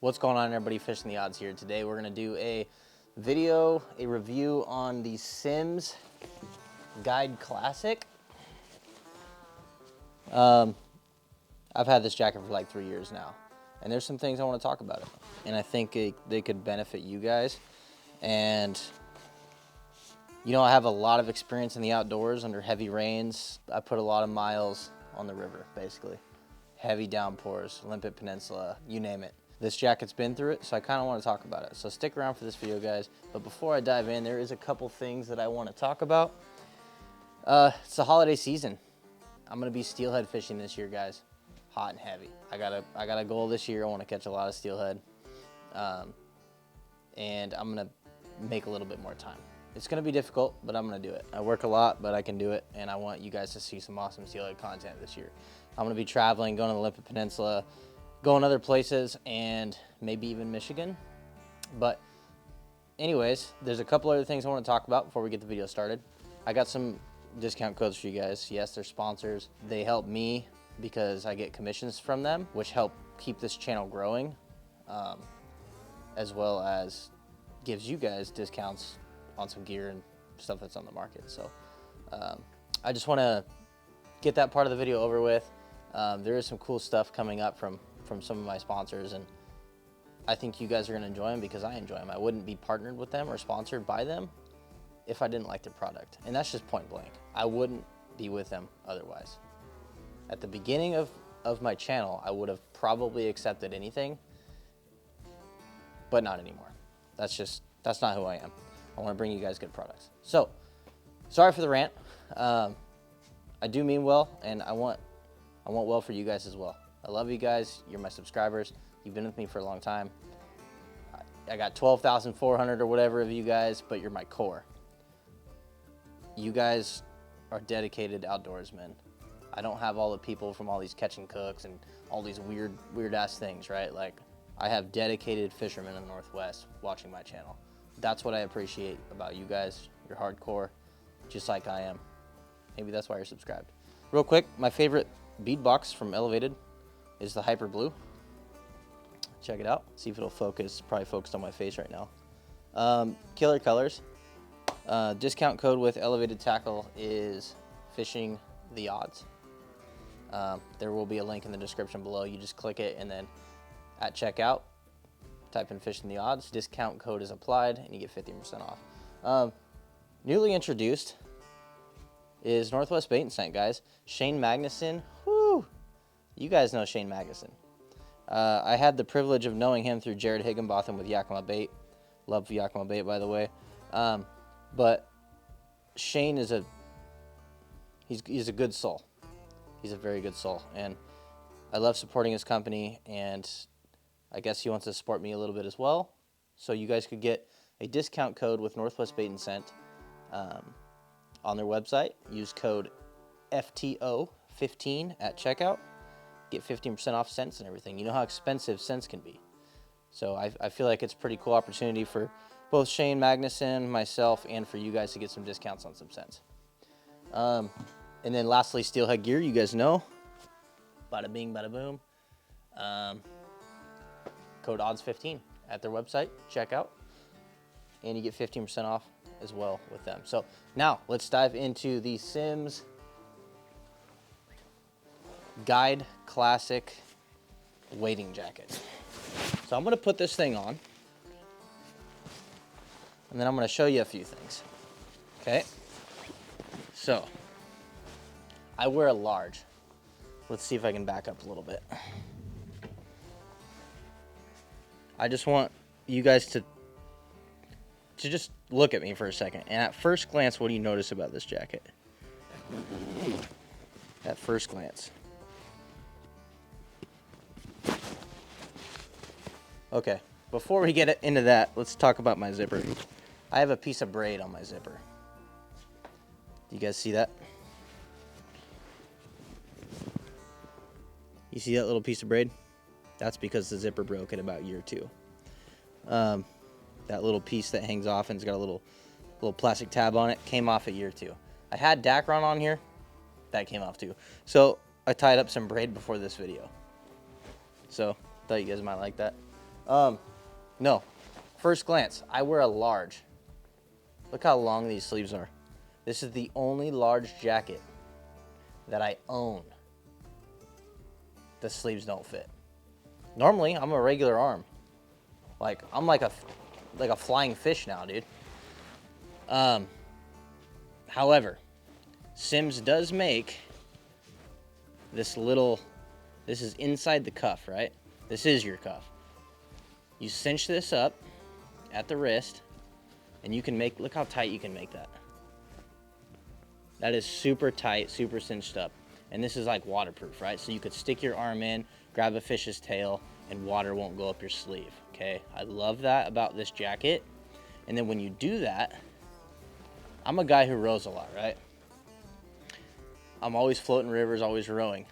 What's going on, everybody? Fishing the Odds here. Today we're going to do a review on the Simms Guide Classic. I've had this jacket for like 3 years now, and there's some things I want to talk about it, and I think they could benefit you guys. And you know, I have a lot of experience in the outdoors under heavy rains. I put a lot of miles on the river, basically. Heavy downpours, Olympic Peninsula, you name it. This jacket's been through it, so I kind of want to talk about it. So stick around for this video, guys. But before I dive in, there is a couple things that I want to talk about. It's the holiday season. I'm gonna be steelhead fishing this year, guys. Hot and heavy. I got a goal this year. I want to catch a lot of steelhead, and I'm gonna make a little bit more time. It's gonna be difficult, but I'm gonna do it. I work a lot, but I can do it, and I want you guys to see some awesome steelhead content this year. I'm gonna be traveling, going to the Olympic Peninsula, going other places, and maybe even Michigan. But anyways, there's a couple other things I want to talk about before we get the video started. I got some discount codes for you guys. Yes, they're sponsors. They help me because I get commissions from them, which help keep this channel growing, as well as gives you guys discounts on some gear and stuff that's on the market. So I just want to get that part of the video over with. There is some cool stuff coming up from some of my sponsors, and I think you guys are going to enjoy them because I enjoy them. I wouldn't be partnered with them or sponsored by them if I didn't like their product, and that's just point blank. I wouldn't be with them otherwise. At the beginning of my channel, I would have probably accepted anything, but not anymore. That's not who I am. I want to bring you guys good products. So, sorry for the rant. I do mean well, and I want well for you guys as well. I love you guys. You're my subscribers. You've been with me for a long time. I got 12,400 or whatever of you guys, but you're my core. You guys are dedicated outdoorsmen. I don't have all the people from all these catch and cooks and all these weird ass things, right? Like, I have dedicated fishermen in the Northwest watching my channel. That's what I appreciate about you guys. You're hardcore, just like I am. Maybe that's why you're subscribed. Real quick, my favorite bead box from Elevated is the Hyper Blue. Check it out. See if it'll focus. Probably focused on my face right now. Killer colors. Discount code with Elevated Tackle is Fishing the Odds. There will be a link in the description below. You just click it, and then at checkout, type in Fishing the Odds. Discount code is applied, and you get 15% off. Newly introduced is Northwest Bait and Scent, guys. Shane Magnuson. Whoo! You guys know Shane Magnuson. I had the privilege of knowing him through Jared Higginbotham with Yakima Bait. Love Yakima Bait, by the way. But Shane is he's a good soul. He's a very good soul, and I love supporting his company, and I guess he wants to support me a little bit as well. So you guys could get a discount code with Northwest Bait and Scent on their website. Use code FTO15 at checkout. Get 15% off scents and everything. You know how expensive scents can be. So I feel like it's a pretty cool opportunity for both Shane Magnuson, myself, and for you guys to get some discounts on some scents. And then lastly, Steelhead Gear. You guys know. Bada bing, bada boom. Code ODDS15 at their website. Check out. And you get 15% off as well with them. So now let's dive into the Simms Guide Classic wading jacket. So I'm going to put this thing on, and then I'm going to show you a few things. Okay? So I wear a large. Let's see if I can back up a little bit. I just want you guys to just look at me for a second. And at first glance, what do you notice about this jacket? At first glance. Okay, before we get into that, let's talk about my zipper. I have a piece of braid on my zipper. Do you guys see that? You see that little piece of braid? That's because the zipper broke at about year 2. That little piece that hangs off and it's got a little plastic tab on it came off at year 2. I had Dacron on here. That came off too. So I tied up some braid before this video. So thought you guys might like that. No, first glance, I wear a large. Look how long these sleeves are. This is the only large jacket that I own. The sleeves don't fit. Normally, I'm a regular arm. Like, I'm like a flying fish now, dude. However, Simms does make this is inside the cuff, right? This is your cuff. You cinch this up at the wrist, and you can look how tight you can make that. That is super tight, super cinched up. And this is like waterproof, right? So you could stick your arm in, grab a fish's tail, and water won't go up your sleeve, okay? I love that about this jacket. And then when you do that, I'm a guy who rows a lot, right? I'm always floating rivers, always rowing.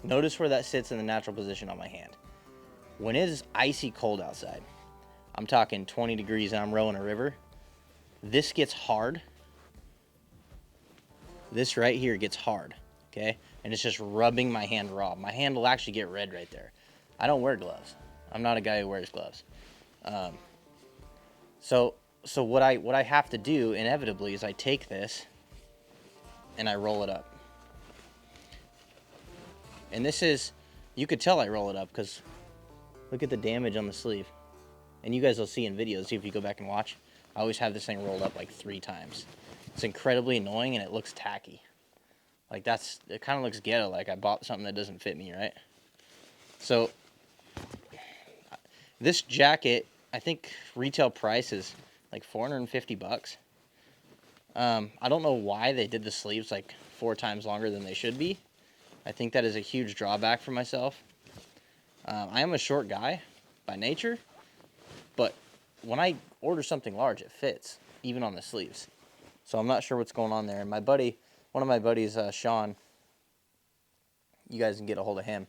Notice where that sits in the natural position on my hand. When it is icy cold outside, I'm talking 20 degrees and I'm rowing a river, this gets hard. This right here gets hard, okay? And it's just rubbing my hand raw. My hand will actually get red right there. I don't wear gloves. I'm not a guy who wears gloves. So what I have to do inevitably is I take this and I roll it up. And this is, you could tell I roll it up because look at the damage on the sleeve. And you guys will see in videos, if you go back and watch, I always have this thing rolled up like 3 times. It's incredibly annoying and it looks tacky. Like it kind of looks ghetto, like I bought something that doesn't fit me, right? So this jacket, I think retail price is like 450 bucks. I don't know why they did the sleeves like 4 times longer than they should be. I think that is a huge drawback for myself. I am a short guy by nature, but when I order something large, it fits, even on the sleeves. So I'm not sure what's going on there. And one of my buddies, Sean, you guys can get a hold of him.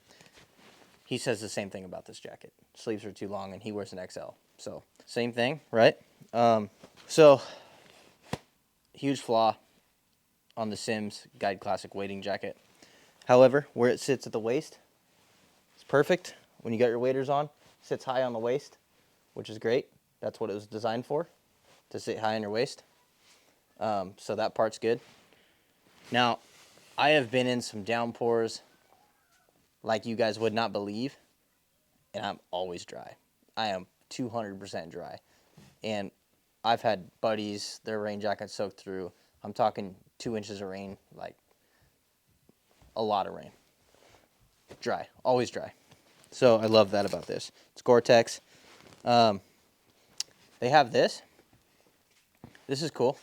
He says the same thing about this jacket. Sleeves are too long, and he wears an XL. So same thing, right? So huge flaw on the Simms Guide Classic wading jacket. However, where it sits at the waist, it's perfect. When you got your waders on, it sits high on the waist, which is great. That's what it was designed for, to sit high on your waist. So that part's good. Now, I have been in some downpours like you guys would not believe, and I'm always dry. I am 200% dry. And I've had buddies, their rain jackets soaked through. I'm talking 2 inches of rain, like a lot of rain. Dry, always dry. So I love that about this. It's Gore-Tex. They have this. This is cool.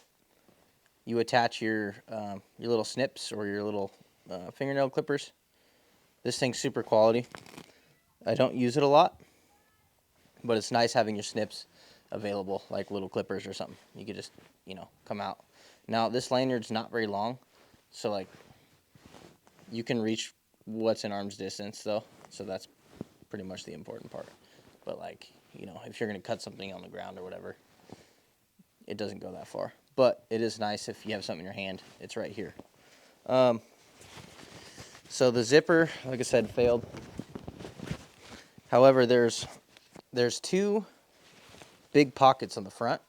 You attach your little snips or your little fingernail clippers. This thing's super quality. I don't use it a lot, but it's nice having your snips available, like little clippers or something. You could just, come out. Now, this lanyard's not very long, so like you can reach what's in arm's distance though, so that's pretty much the important part. But like, if you're gonna cut something on the ground or whatever, it doesn't go that far. But it is nice if you have something in your hand. It's right here. So the zipper, like I said, failed. However, there's 2 big pockets on the front.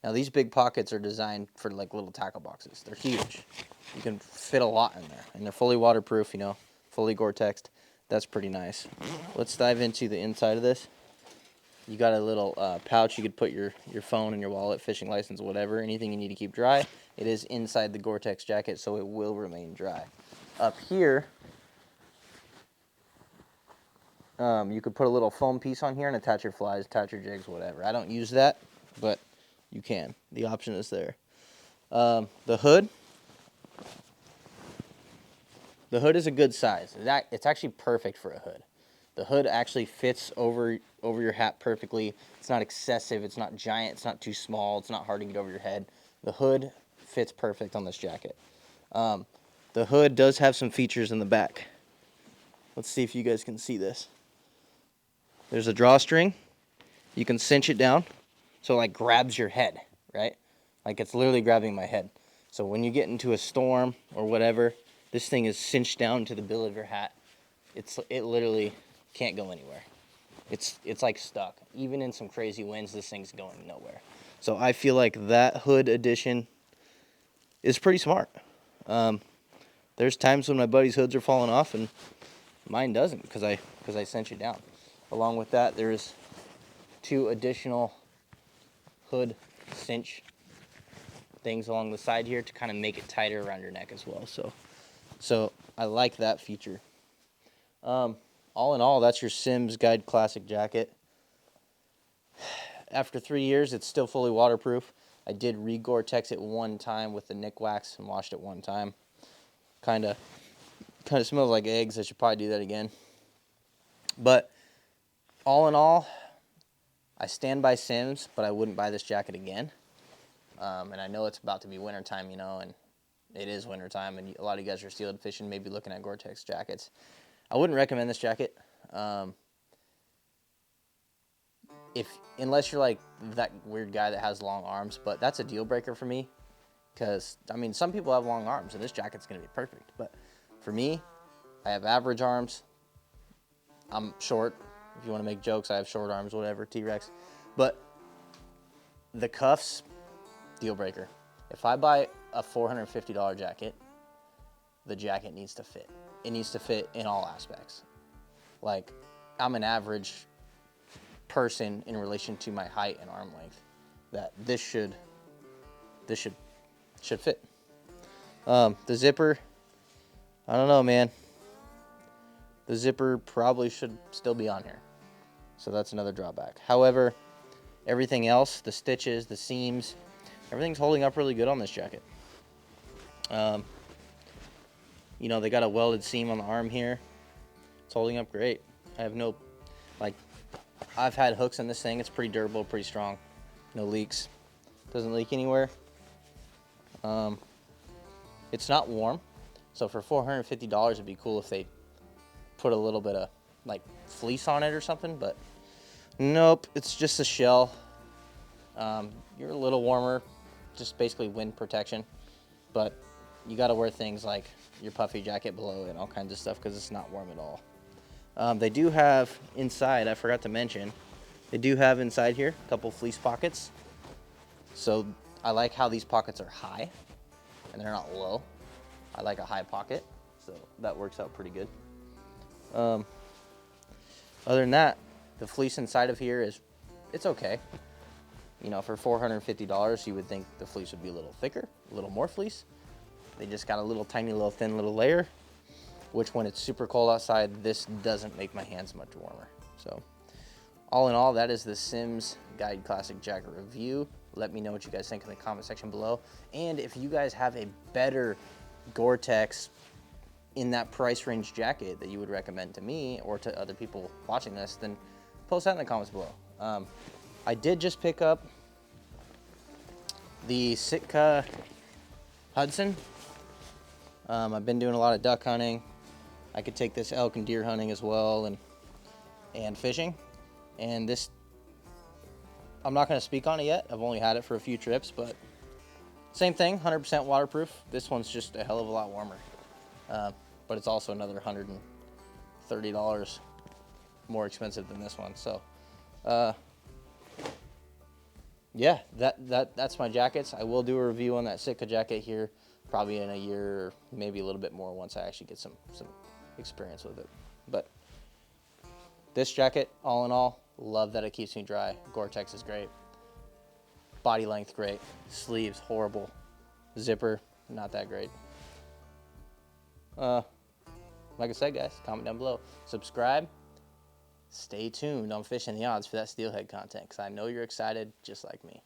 Now these big pockets are designed for like little tackle boxes. They're huge. You can fit a lot in there, and they're fully waterproof, fully Gore-Tex. That's pretty nice. Let's dive into the inside of this. You got a little pouch you could put your phone and your wallet, fishing license, whatever, anything you need to keep dry. It is inside the Gore-Tex jacket, so it will remain dry. Up here, you could put a little foam piece on here and attach your flies, attach your jigs, whatever. I don't use that, but you can. The option is there. The hood. The hood is a good size. It's actually perfect for a hood. The hood actually fits over your hat perfectly. It's not excessive. It's not giant. It's not too small. It's not hard to get over your head. The hood fits perfect on this jacket. The hood does have some features in the back. Let's see if you guys can see this. There's a drawstring. You can cinch it down so it like grabs your head, right? Like it's literally grabbing my head. So when you get into a storm or whatever, this thing is cinched down to the bill of your hat. It literally can't go anywhere. It's like stuck. Even in some crazy winds, this thing's going nowhere. So I feel like that hood addition is pretty smart. There's times when my buddy's hoods are falling off and mine doesn't because I cinch it down. Along with that, there's 2 additional hood cinch things along the side here to kind of make it tighter around your neck as well. So I like that feature. All in all, that's your Simms Guide Classic jacket. After 3 years, it's still fully waterproof. I did re-Gore-Tex it one time with the Nick Wax and washed it one time. Kind of smells like eggs. I should probably do that again. But all in all, I stand by Simms, but I wouldn't buy this jacket again. And I know it's about to be wintertime, you know, and it is wintertime, and a lot of you guys are steelhead fishing, maybe looking at Gore-Tex jackets. I wouldn't recommend this jacket. Unless you're like that weird guy that has long arms, but that's a deal breaker for me. Because, I mean, some people have long arms, and this jacket's going to be perfect. But for me, I have average arms. I'm short. If you want to make jokes, I have short arms, whatever, T-Rex. But the cuffs, deal breaker. If I buy a $450 jacket, the jacket needs to fit. It needs to fit in all aspects. Like, I'm an average person in relation to my height and arm length. That this should fit. The zipper, I don't know, man. The zipper probably should still be on here. So that's another drawback. However, everything else, the stitches, the seams, everything's holding up really good on this jacket. You know, they got a welded seam on the arm here. It's holding up great. I have no, like, I've had hooks in this thing. It's pretty durable, pretty strong. No leaks. Doesn't leak anywhere. It's not warm. So for $450, it'd be cool if they put a little bit of, like, fleece on it or something, but nope, it's just a shell. You're a little warmer, just basically wind protection, but you got to wear things like your puffy jacket below it and all kinds of stuff because it's not warm at all. They do have inside, I forgot to mention, they do have inside here a couple fleece pockets. So I like how these pockets are high and they're not low. I like a high pocket, so that works out pretty good. Other than that, the fleece inside of here it's okay. You know, for $450, you would think the fleece would be a little thicker, a little more fleece. They just got a little tiny little thin little layer, which when it's super cold outside, this doesn't make my hands much warmer. So all in all, that is the Simms Guide Classic Jacket review. Let me know what you guys think in the comment section below. And if you guys have a better Gore-Tex in that price range jacket that you would recommend to me or to other people watching this, then post that in the comments below. I did just pick up the Sitka Hudson. I've been doing a lot of duck hunting. I could take this elk and deer hunting as well and fishing. And this, I'm not going to speak on it yet. I've only had it for a few trips, but same thing, 100% waterproof. This one's just a hell of a lot warmer. But it's also another $130 more expensive than this one. So, yeah, that's my jackets. I will do a review on that Sitka jacket here, probably in a year, maybe a little bit more once I actually get some experience with it. But this jacket, all in all, love that it keeps me dry. Gore-Tex is great. Body length, great. Sleeves, horrible. Zipper, not that great. Like I said, guys, comment down below. Subscribe. Stay tuned on Fishing the Odds for that steelhead content, because I know you're excited just like me.